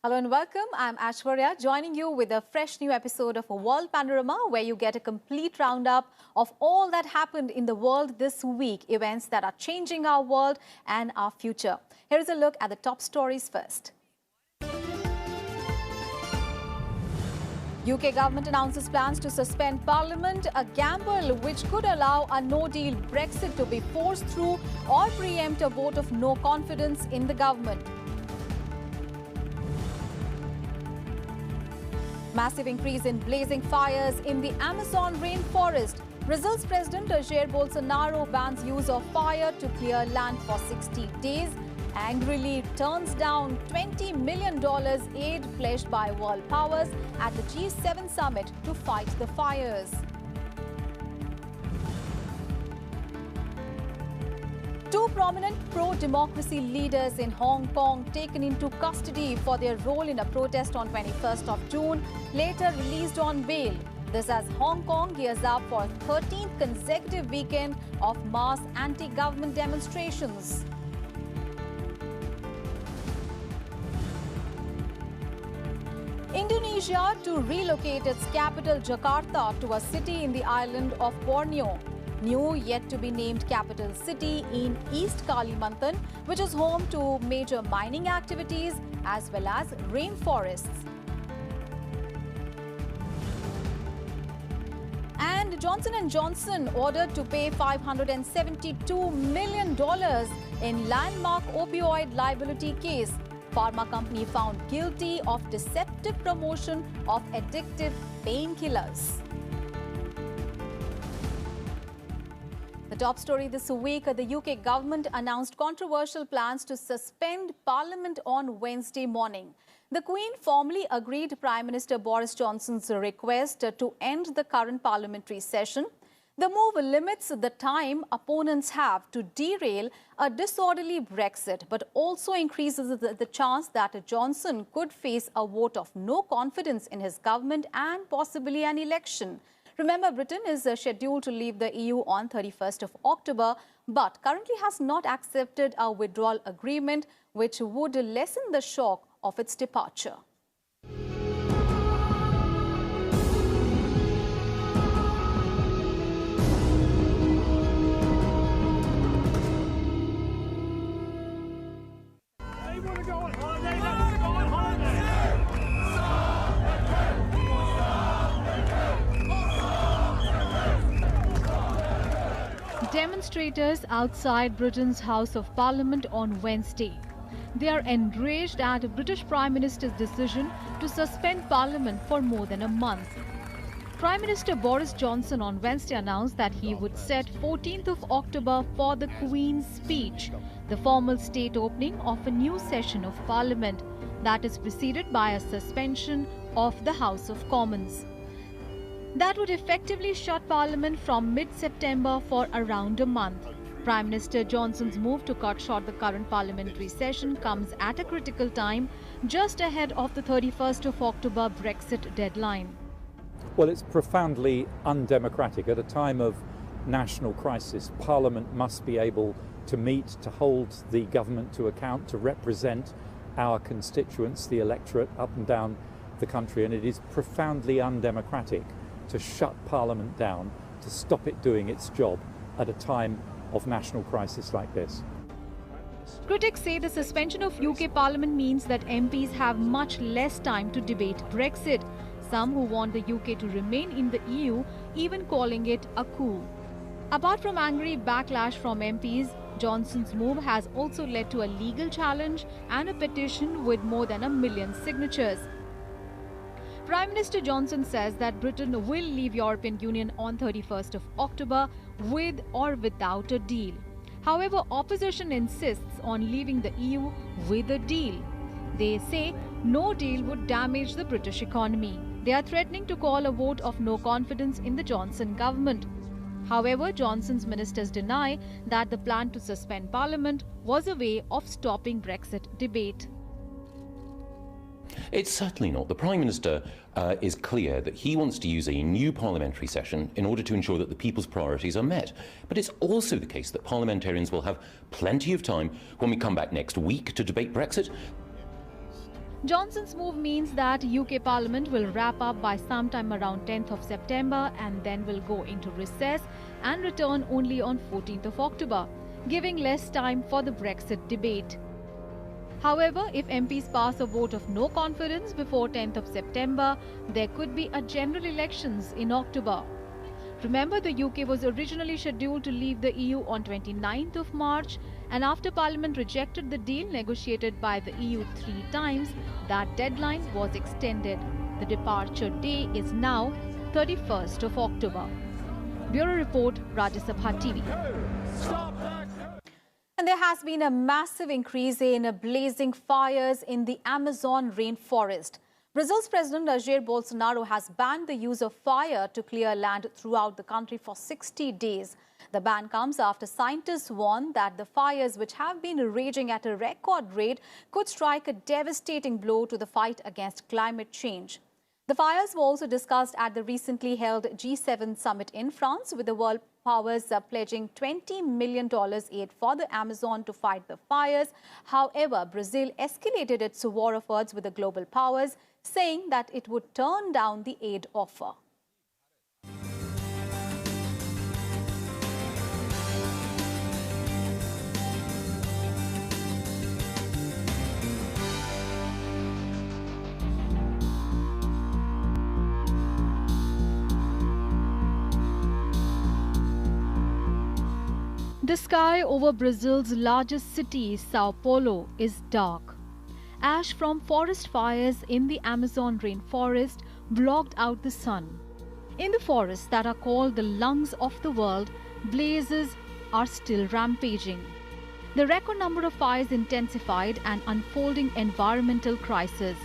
Hello and welcome. I'm Ashwarya, joining you with a fresh new episode of World Panorama, where you get a complete roundup of all that happened in the world this week, events that are changing our world and our future. Here's a look at the top stories first. UK government announces plans to suspend Parliament, a gamble which could allow a no-deal Brexit to be forced through or preempt a vote of no confidence in the government. Massive increase in blazing fires in the Amazon rainforest. Brazil's President Jair Bolsonaro bans use of fire to clear land for 60 days. Angrily turns down $20 million aid pledged by world powers at the G7 summit to fight the fires. Two prominent pro-democracy leaders in Hong Kong taken into custody for their role in a protest on 21st of June, later released on bail. This as Hong Kong gears up for a 13th consecutive weekend of mass anti-government demonstrations. Indonesia to relocate its capital Jakarta to a city in the island of Borneo. New yet-to-be-named capital city in East Kalimantan, which is home to major mining activities as well as rainforests. And Johnson & Johnson ordered to pay $572 million in landmark opioid liability case. Pharma company found guilty of deceptive promotion of addictive painkillers. The top story this week, the UK government announced controversial plans to suspend Parliament on Wednesday morning. The Queen formally agreed to Prime Minister Boris Johnson's request to end the current parliamentary session. The move limits the time opponents have to derail a disorderly Brexit, but also increases the chance that Johnson could face a vote of no confidence in his government and possibly an election. Remember, Britain is scheduled to leave the EU on 31st of October, but currently has not accepted a withdrawal agreement, which would lessen the shock of its departure. Demonstrators outside Britain's House of Parliament on Wednesday. They are enraged at the British Prime Minister's decision to suspend Parliament for more than a month. Prime Minister Boris Johnson on Wednesday announced that he would set 14th of October for the Queen's speech, the formal state opening of a new session of Parliament that is preceded by a suspension of the House of Commons. That would effectively shut Parliament from mid-September for around a month. Prime Minister Johnson's move to cut short the current parliamentary session comes at a critical time, just ahead of the 31st of October Brexit deadline. Well, it's profoundly undemocratic. At a time of national crisis, Parliament must be able to meet, to hold the government to account, to represent our constituents, the electorate up and down the country, and it is profoundly undemocratic to shut Parliament down, to stop it doing its job at a time of national crisis like this. Critics say the suspension of UK Parliament means that MPs have much less time to debate Brexit. Some who want the UK to remain in the EU even calling it a coup. Apart from angry backlash from MPs, Johnson's move has also led to a legal challenge and a petition with more than 1 million signatures. Prime Minister Johnson says that Britain will leave European Union on 31st of October with or without a deal. However, opposition insists on leaving the EU with a deal. They say no deal would damage the British economy. They are threatening to call a vote of no confidence in the Johnson government. However, Johnson's ministers deny that the plan to suspend Parliament was a way of stopping Brexit debate. It's certainly not. The Prime Minister is clear that he wants to use a new parliamentary session in order to ensure that the people's priorities are met. But it's also the case that parliamentarians will have plenty of time when we come back next week to debate Brexit. Johnson's move means that UK Parliament will wrap up by sometime around 10th of September and then will go into recess and return only on 14th of October, giving less time for the Brexit debate. However, if MPs pass a vote of no confidence before 10th of September, there could be a general elections in October. Remember, the UK was originally scheduled to leave the EU on 29th of March, and after Parliament rejected the deal negotiated by the EU 3 times, that deadline was extended. The departure day is now 31st of October. Bureau Report, Rajya Sabha TV. And there has been a massive increase in blazing fires in the Amazon rainforest. Brazil's President Jair Bolsonaro has banned the use of fire to clear land throughout the country for 60 days. The ban comes after scientists warn that the fires, which have been raging at a record rate, could strike a devastating blow to the fight against climate change. The fires were also discussed at the recently held G7 summit in France, with the world powers pledging $20 million aid for the Amazon to fight the fires. However, Brazil escalated its war of words with the global powers, saying that it would turn down the aid offer. The sky over Brazil's largest city, Sao Paulo, is dark. Ash from forest fires in the Amazon rainforest blocked out the sun. In the forests that are called the lungs of the world, blazes are still rampaging. The record number of fires intensified an unfolding environmental crisis.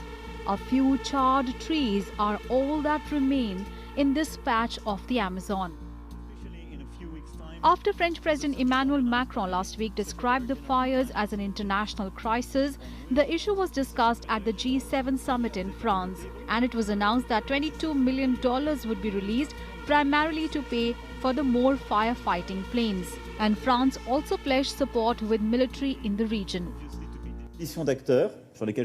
A few charred trees are all that remain in this patch of the Amazon. After French President Emmanuel Macron last week described the fires as an international crisis, the issue was discussed at the G7 summit in France, and it was announced that $22 million would be released primarily to pay for the more firefighting planes. And France also pledged support with military in the region.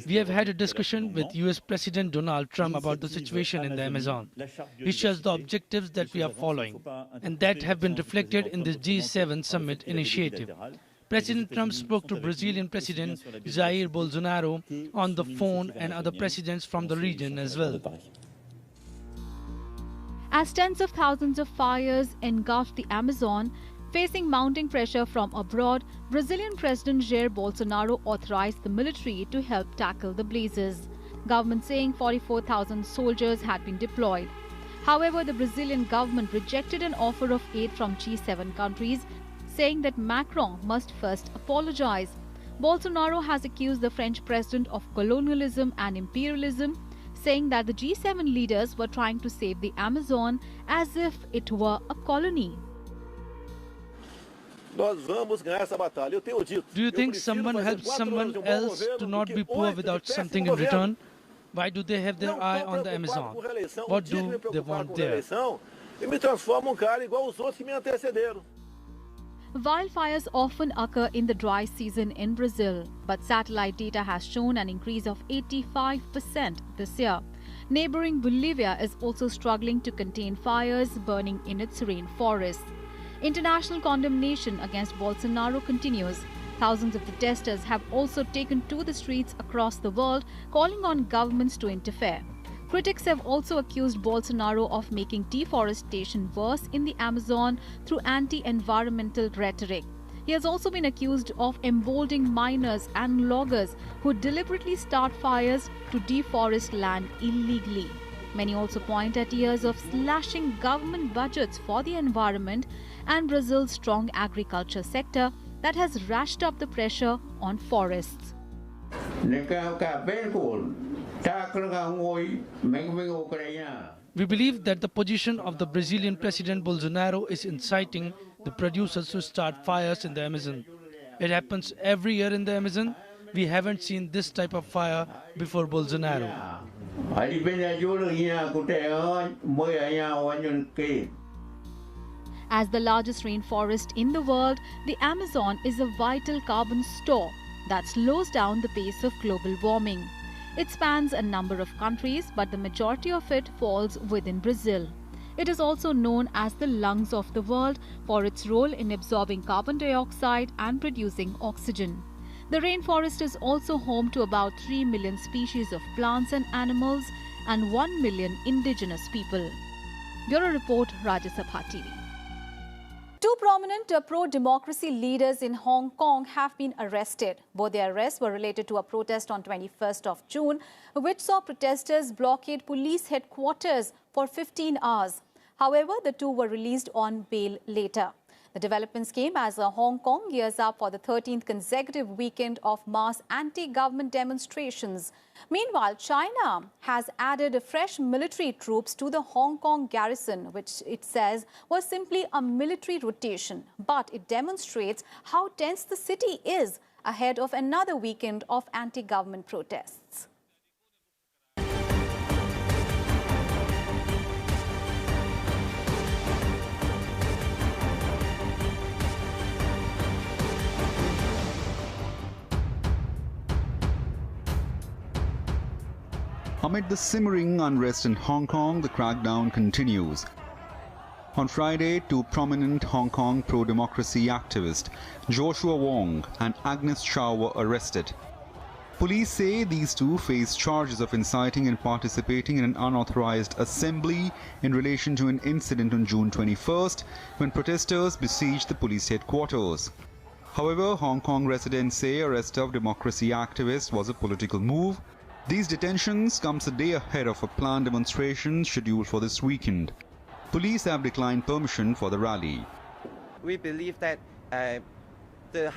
We have had a discussion with US President Donald Trump about the situation in the Amazon. He shares the objectives that we are following, and that have been reflected in this G7 summit initiative. President Trump spoke to Brazilian President Jair Bolsonaro on the phone and other presidents from the region as well. As tens of thousands of fires engulfed the Amazon, facing mounting pressure from abroad, Brazilian President Jair Bolsonaro authorized the military to help tackle the blazes. Government saying 44,000 soldiers had been deployed. However, the Brazilian government rejected an offer of aid from G7 countries, saying that Macron must first apologize. Bolsonaro has accused the French president of colonialism and imperialism, saying that the G7 leaders were trying to save the Amazon as if it were a colony. Do you think someone helps someone else to not be poor without something in return? Why do they have their eye on the Amazon? What do they want there? Wildfires often occur in the dry season in Brazil, but satellite data has shown an increase of 85% this year. Neighboring Bolivia is also struggling to contain fires burning in its rainforests. International condemnation against Bolsonaro continues. Thousands of protesters have also taken to the streets across the world, calling on governments to interfere. Critics have also accused Bolsonaro of making deforestation worse in the Amazon through anti-environmental rhetoric. He has also been accused of emboldening miners and loggers who deliberately start fires to deforest land illegally. Many also point at years of slashing government budgets for the environment and Brazil's strong agriculture sector that has ratcheted up the pressure on forests. We believe that the position of the Brazilian President Bolsonaro is inciting the producers to start fires in the Amazon. It happens every year in the Amazon. We haven't seen this type of fire before Bolsonaro. As the largest rainforest in the world, the Amazon is a vital carbon store that slows down the pace of global warming. It spans a number of countries, but the majority of it falls within Brazil. It is also known as the lungs of the world for its role in absorbing carbon dioxide and producing oxygen. The rainforest is also home to about 3 million species of plants and animals and 1 million indigenous people. Bureau Report, Rajya Sabha TV. Two prominent pro-democracy leaders in Hong Kong have been arrested. Both their arrests were related to a protest on 21st of June, which saw protesters blockade police headquarters for 15 hours. However, the two were released on bail later. The developments came as Hong Kong gears up for the 13th consecutive weekend of mass anti-government demonstrations. Meanwhile, China has added fresh military troops to the Hong Kong garrison, which it says was simply a military rotation. But it demonstrates how tense the city is ahead of another weekend of anti-government protests. Amid the simmering unrest in Hong Kong, the crackdown continues. On Friday, two prominent Hong Kong pro-democracy activists, Joshua Wong and Agnes Chow, were arrested. Police say these two face charges of inciting and participating in an unauthorized assembly in relation to an incident on June 21st when protesters besieged the police headquarters. However, Hong Kong residents say arrest of democracy activists was a political move. These detentions comes a day ahead of a planned demonstration scheduled for this weekend. Police have declined permission for the rally. We believe that the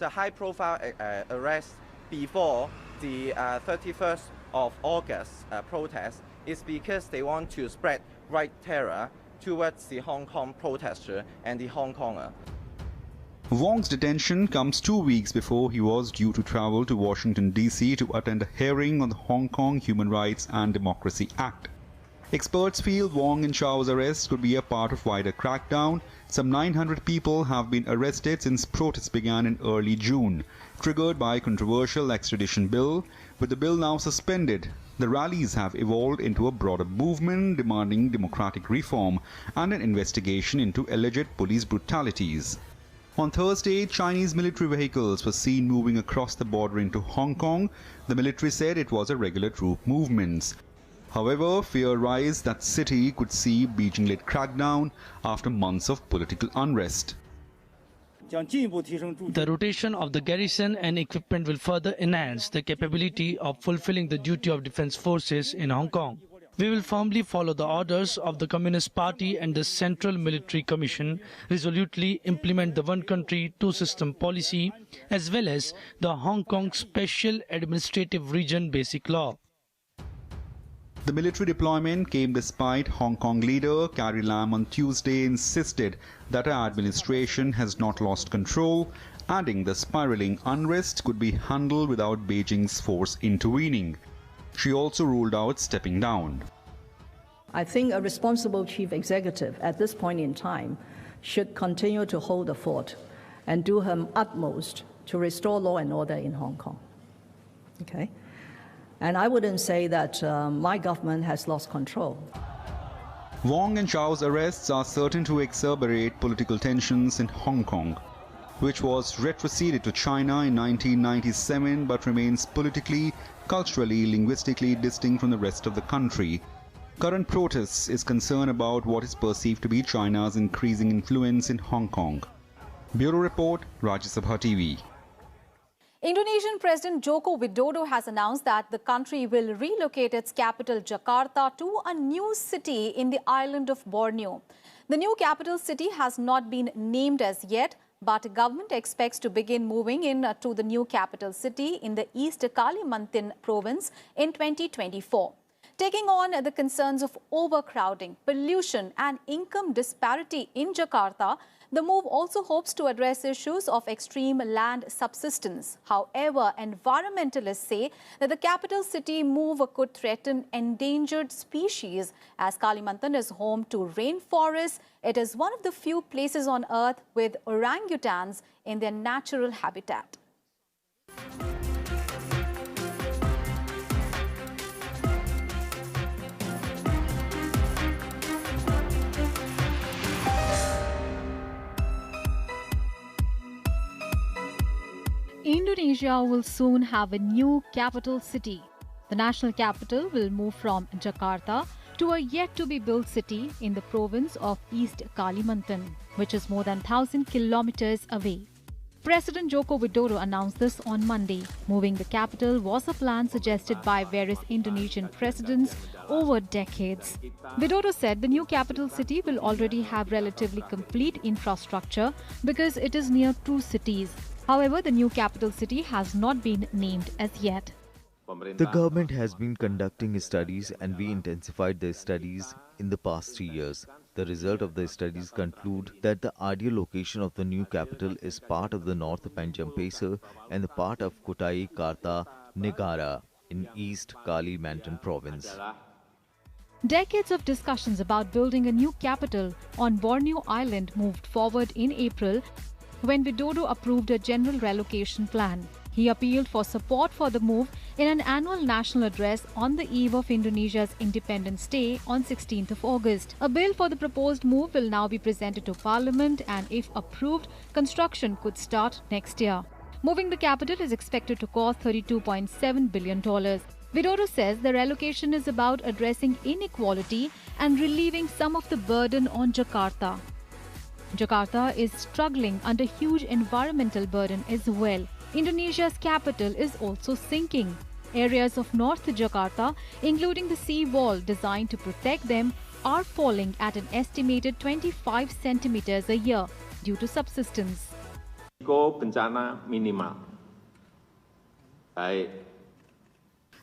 high-profile arrest before the 31st of August protest is because they want to spread right terror towards the Hong Kong protester and the Hong Konger. Wong's detention comes 2 weeks before he was due to travel to Washington, D.C. to attend a hearing on the Hong Kong Human Rights and Democracy Act. Experts feel Wong and Chow's arrest could be a part of wider crackdown. Some 900 people have been arrested since protests began in early June, triggered by a controversial extradition bill. With the bill now suspended, the rallies have evolved into a broader movement demanding democratic reform and an investigation into alleged police brutalities. On Thursday, Chinese military vehicles were seen moving across the border into Hong Kong. The military said it was a regular troop movements. However, fear rise that city could see Beijing-led crackdown after months of political unrest. The rotation of the garrison and equipment will further enhance the capability of fulfilling the duty of defense forces in Hong Kong. We will firmly follow the orders of the Communist Party and the Central Military Commission, resolutely implement the one country, two system policy, as well as the Hong Kong Special Administrative Region Basic Law. The military deployment came despite Hong Kong leader Carrie Lam on Tuesday insisted that her administration has not lost control, adding the spiraling unrest could be handled without Beijing's force intervening. She also ruled out stepping down. I think a responsible chief executive at this point in time should continue to hold the fort and do her utmost to restore law and order in Hong Kong. Okay? And I wouldn't say that my government has lost control. Wong and Chow's arrests are certain to exacerbate political tensions in Hong Kong, which was retroceded to China in 1997 but remains politically, culturally, linguistically distinct from the rest of the country. Current protests is concern about what is perceived to be China's increasing influence in Hong Kong. Bureau Report, Rajya Sabha TV. Indonesian President Joko Widodo has announced that the country will relocate its capital Jakarta to a new city in the island of Borneo. The new capital city has not been named as yet, but government expects to begin moving in to the new capital city in the East Kalimantan province in 2024. Taking on the concerns of overcrowding, pollution and income disparity in Jakarta, the move also hopes to address issues of extreme land subsistence. However, environmentalists say that the capital city move could threaten endangered species. As Kalimantan is home to rainforests, it is one of the few places on earth with orangutans in their natural habitat. Indonesia will soon have a new capital city. The national capital will move from Jakarta to a yet-to-be-built city in the province of East Kalimantan, which is more than 1,000 kilometers away. President Joko Widodo announced this on Monday. Moving the capital was a plan suggested by various Indonesian presidents over decades. Widodo said the new capital city will already have relatively complete infrastructure because it is near two cities. However, the new capital city has not been named as yet. The government has been conducting studies and we intensified the studies in the past 3 years. The result of the studies conclude that the ideal location of the new capital is part of the North Panjang Pasir and the part of Kutai Karta Negara in East Kalimantan province. Decades of discussions about building a new capital on Borneo Island moved forward in April when Widodo approved a general relocation plan. He appealed for support for the move in an annual national address on the eve of Indonesia's Independence Day on 16th of August. A bill for the proposed move will now be presented to Parliament and if approved, construction could start next year. Moving the capital is expected to cost $32.7 billion. Widodo says the relocation is about addressing inequality and relieving some of the burden on Jakarta. Jakarta is struggling under huge environmental burden as well. Indonesia's capital is also sinking. Areas of North Jakarta, including the sea wall designed to protect them, are falling at an estimated 25 centimeters a year due to subsidence.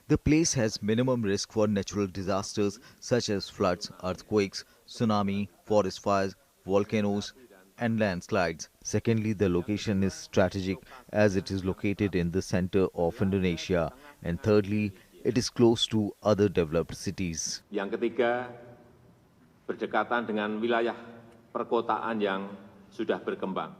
The place has minimum risk for natural disasters such as floods, earthquakes, tsunami, forest fires, volcanoes, and landslides. Secondly, the location is strategic as it is located in the center of Indonesia. And thirdly, it is close to other developed cities. Yang ketiga, berdekatan dengan wilayah perkotaan yang sudah berkembang.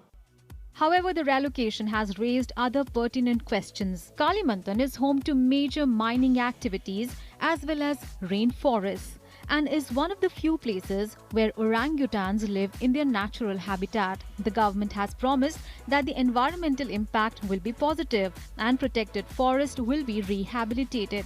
However, the relocation has raised other pertinent questions. Kalimantan is home to major mining activities as well as rainforests, and is one of the few places where orangutans live in their natural habitat. The government has promised that the environmental impact will be positive and protected forest will be rehabilitated.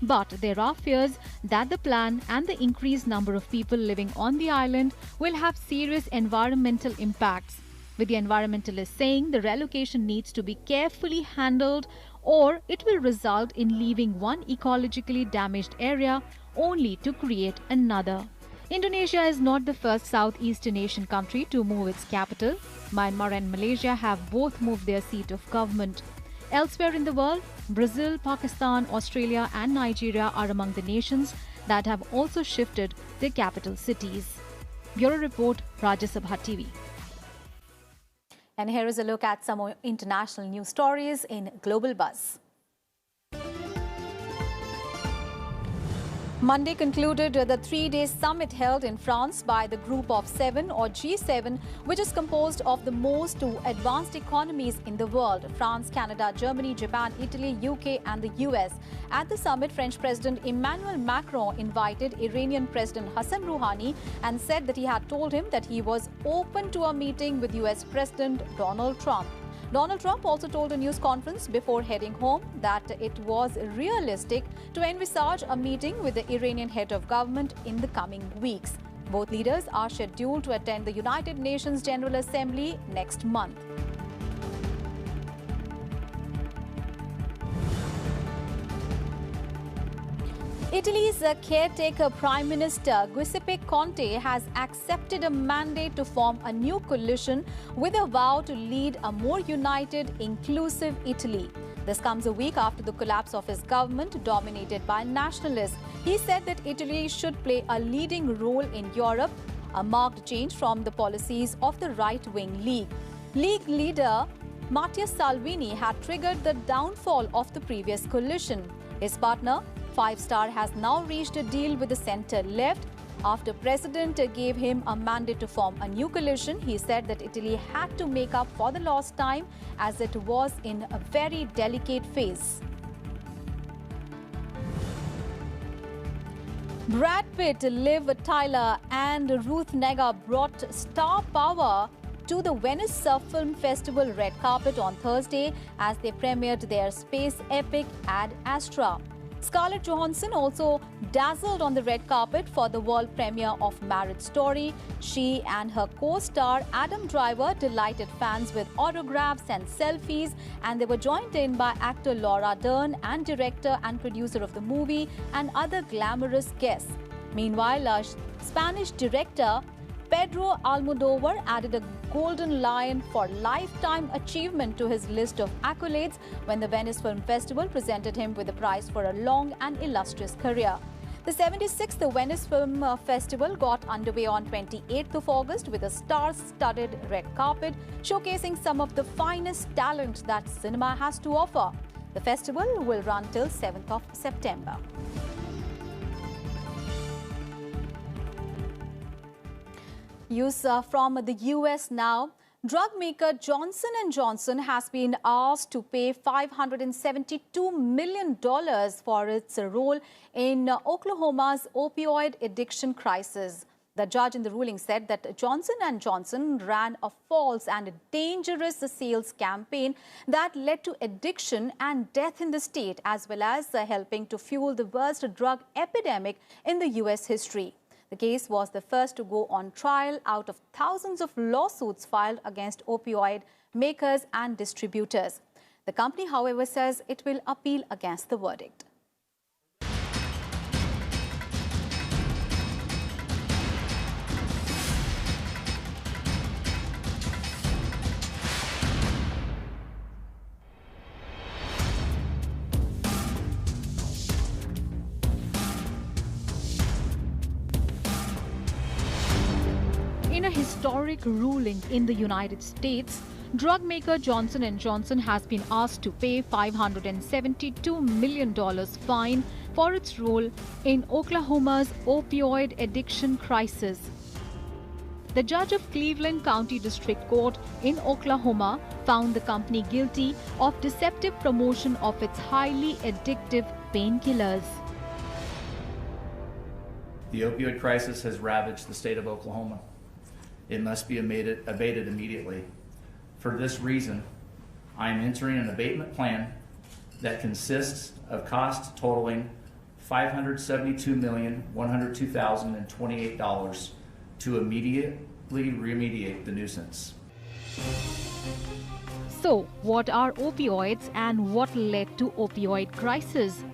But there are fears that the plan and the increased number of people living on the island will have serious environmental impacts, with the environmentalists saying the relocation needs to be carefully handled or it will result in leaving one ecologically damaged area only to create another. Indonesia is not the first Southeastern Asian country to move its capital. Myanmar and Malaysia have both moved their seat of government. Elsewhere in the world, Brazil, Pakistan, Australia and Nigeria are among the nations that have also shifted their capital cities. Bureau Report, Rajya Sabha TV. And here is a look at some more international news stories in Global Buzz. Monday concluded the three-day summit held in France by the Group of Seven or G7, which is composed of the most advanced economies in the world: France, Canada, Germany, Japan, Italy, UK and the US. At the summit, French President Emmanuel Macron invited Iranian President Hassan Rouhani and said that he had told him that he was open to a meeting with US President Donald Trump. Donald Trump also told a news conference before heading home that it was realistic to envisage a meeting with the Iranian head of government in the coming weeks. Both leaders are scheduled to attend the United Nations General Assembly next month. Italy's caretaker Prime Minister Giuseppe Conte has accepted a mandate to form a new coalition with a vow to lead a more united, inclusive Italy. This comes a week after the collapse of his government, dominated by nationalists. He said that Italy should play a leading role in Europe, a marked change from the policies of the right-wing League. League leader Matteo Salvini had triggered the downfall of the previous coalition. His partner, Five Star, has now reached a deal with the centre-left. After President gave him a mandate to form a new coalition, he said that Italy had to make up for the lost time as it was in a very delicate phase. Brad Pitt, Liv Tyler and Ruth Negga brought star power to the Venice Film Festival red carpet on Thursday as they premiered their space epic Ad Astra. Scarlett Johansson also dazzled on the red carpet for the world premiere of Marriage Story. She and her co-star Adam Driver delighted fans with autographs and selfies, and they were joined in by actor Laura Dern and director and producer of the movie and other glamorous guests. Meanwhile, Spanish director Pedro Almodovar added a Golden Lion for lifetime achievement to his list of accolades when the Venice Film Festival presented him with a prize for a long and illustrious career. The 76th Venice Film Festival got underway on 28th of August with a star-studded red carpet showcasing some of the finest talent that cinema has to offer. The festival will run till 7th of September. News from the US now. Drug maker Johnson & Johnson has been asked to pay $572 million for its role in Oklahoma's opioid addiction crisis. The judge in the ruling said that Johnson & Johnson ran a false and dangerous sales campaign that led to addiction and death in the state, as well as helping to fuel the worst drug epidemic in the US history. The case was the first to go on trial out of thousands of lawsuits filed against opioid makers and distributors. The company, however, says it will appeal against the verdict. In a historic ruling in the United States, drug maker Johnson & Johnson has been asked to pay $572 million fine for its role in Oklahoma's opioid addiction crisis. The judge of Cleveland County District Court in Oklahoma found the company guilty of deceptive promotion of its highly addictive painkillers. The opioid crisis has ravaged the state of Oklahoma. It must be abated immediately. For this reason, I am entering an abatement plan that consists of costs totaling $572,102,028 to immediately remediate the nuisance. So, what are opioids and what led to opioid crisis?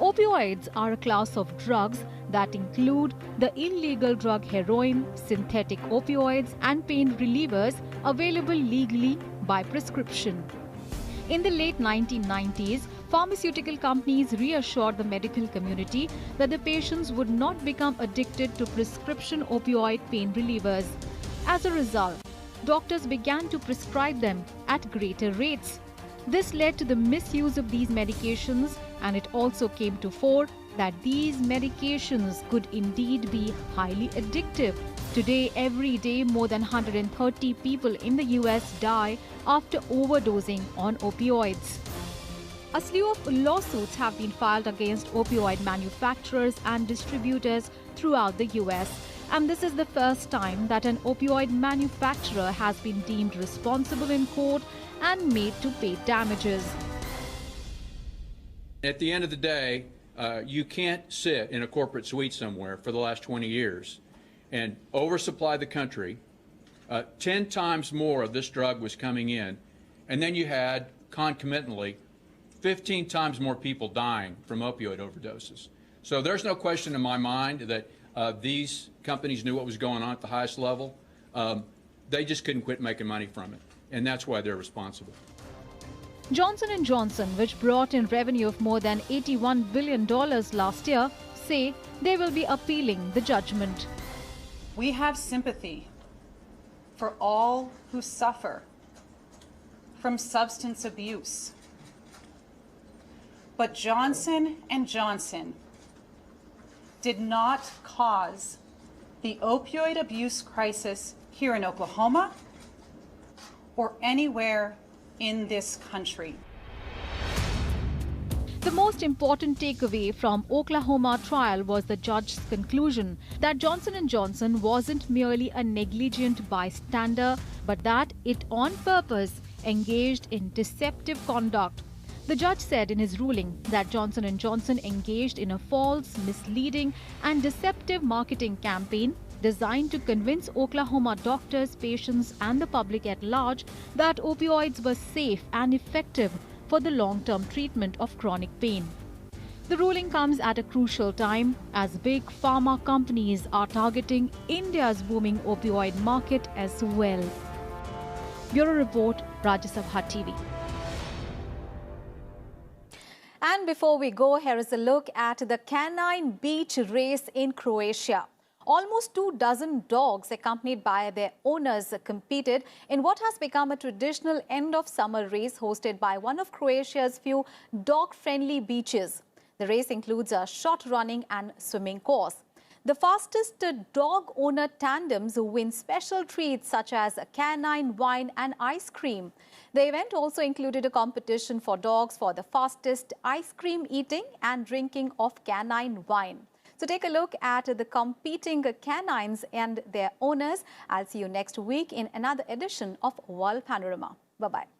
Opioids are a class of drugs that include the illegal drug heroin, synthetic opioids, and pain relievers available legally by prescription. In the late 1990s, pharmaceutical companies reassured the medical community that the patients would not become addicted to prescription opioid pain relievers. As a result, doctors began to prescribe them at greater rates. This led to the misuse of these medications, and it also came to fore that these medications could indeed be highly addictive. Today, every day, more than 130 people in the US die after overdosing on opioids. A slew of lawsuits have been filed against opioid manufacturers and distributors throughout the US, and this is the first time that an opioid manufacturer has been deemed responsible in court and made to pay damages. At the end of the day, you can't sit in a corporate suite somewhere for the last 20 years and oversupply the country. 10 times more of this drug was coming in, and then you had concomitantly 15 times more people dying from opioid overdoses. So there's no question in my mind that these companies knew what was going on at the highest level. They just couldn't quit making money from it, and that's why they're responsible. Johnson & Johnson, which brought in revenue of more than $81 billion last year, say they will be appealing the judgment. We have sympathy for all who suffer from substance abuse. But Johnson & Johnson did not cause the opioid abuse crisis here in Oklahoma or anywhere in this country. The most important takeaway from Oklahoma trial was the judge's conclusion that Johnson & Johnson wasn't merely a negligent bystander, but that it on purpose engaged in deceptive conduct. The judge said in his ruling that Johnson & Johnson engaged in a false, misleading and deceptive marketing campaign designed to convince Oklahoma doctors, patients and the public at large that opioids were safe and effective for the long-term treatment of chronic pain. The ruling comes at a crucial time as big pharma companies are targeting India's booming opioid market as well. Bureau Report, Rajya Sabha TV. And before we go, here is a look at the canine beach race in Croatia. Almost 24 dogs accompanied by their owners competed in what has become a traditional end-of-summer race hosted by one of Croatia's few dog-friendly beaches. The race includes a short running and swimming course. The fastest dog owner tandems win special treats such as canine wine and ice cream. The event also included a competition for dogs for the fastest ice cream eating and drinking of canine wine. So take a look at the competing canines and their owners. I'll see you next week in another edition of World Panorama. Bye-bye.